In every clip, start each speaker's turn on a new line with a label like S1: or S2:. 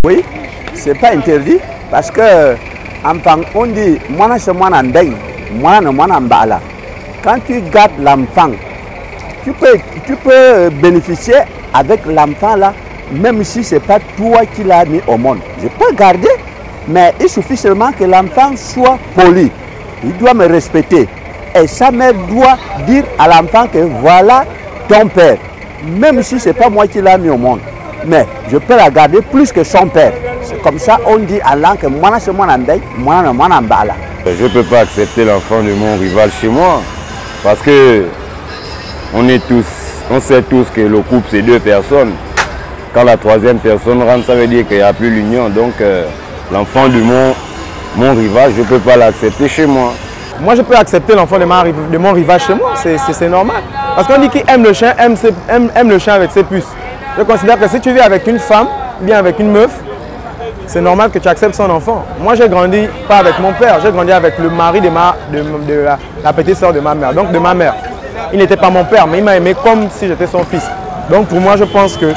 S1: Oui, c'est pas interdit parce que enfant, on dit moi c'est moi n'andai, moi ne moi n'ambala. Quand tu gardes l'enfant, tu peux bénéficier avec l'enfant là, même si c'est pas toi qui l'as mis au monde. Je peux garder, mais il suffit seulement que l'enfant soit poli. Il doit me respecter. Et sa mère doit dire à l'enfant que voilà ton père. Même si ce n'est pas moi qui l'ai mis au monde. Mais je peux la garder plus que son père. C'est comme ça on dit à l'an que moi c'est mon andai, moi non mon ambala.
S2: Je ne peux pas accepter l'enfant de mon rival chez moi. Parce que on sait tous que le couple c'est deux personnes. Quand la troisième personne rentre, ça veut dire qu'il n'y a plus l'union. Donc l'enfant de mon rival, je ne peux pas l'accepter chez moi.
S3: Moi, je peux accepter l'enfant de mon rival chez moi, c'est normal. Parce qu'on dit qu'il aime le chien, aime le chien avec ses puces. Je considère que si tu vis avec une femme, bien avec une meuf, c'est normal que tu acceptes son enfant. Moi, j'ai grandi pas avec mon père, j'ai grandi avec le mari de la petite soeur de ma mère, donc de ma mère. Il n'était pas mon père, mais il m'a aimé comme si j'étais son fils. Donc pour moi, je pense que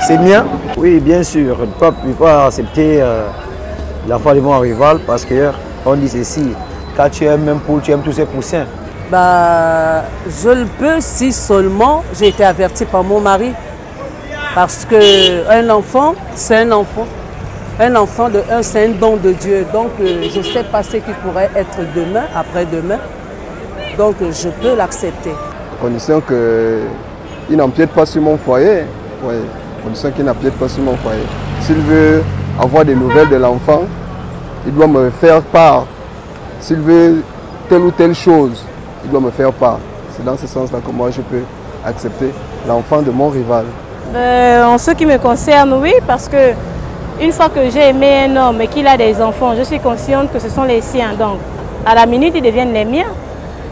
S3: c'est bien.
S4: Oui, bien sûr, le peuple ne peut pas accepter l'enfant de mon rival parce qu'on dit ceci. Quand tu aimes un poule, tu aimes tous ses poussins.
S5: Je le peux si seulement j'ai été averti par mon mari. Parce qu'un enfant, c'est un enfant. Un enfant c'est un don de Dieu. Donc je ne sais pas ce qui pourrait être demain, après-demain. Donc je peux l'accepter.
S6: À condition qu'il n'empiète pas sur mon foyer. Oui, à condition qu'il n'empiète pas sur mon foyer. S'il veut avoir des nouvelles de l'enfant, il doit me faire part. S'il veut telle ou telle chose, il doit me faire part. C'est dans ce sens-là que moi je peux accepter l'enfant de mon rival.
S7: En ce qui me concerne, oui, parce que une fois que j'ai aimé un homme et qu'il a des enfants, je suis consciente que ce sont les siens. Donc, à la minute, ils deviennent les miens.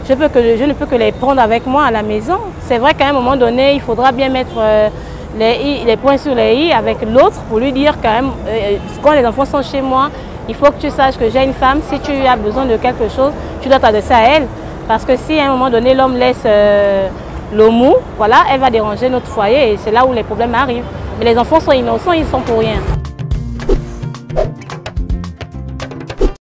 S7: Je ne peux que les prendre avec moi à la maison. C'est vrai qu'à un moment donné, il faudra bien mettre les points sur les i avec l'autre pour lui dire quand même, quand les enfants sont chez moi, il faut que tu saches que j'ai une femme. Si tu as besoin de quelque chose, tu dois t'adresser à elle. Parce que si à un moment donné, l'homme laisse le mou, voilà, elle va déranger notre foyer et c'est là où les problèmes arrivent. Mais les enfants sont innocents, ils ne sont pour rien.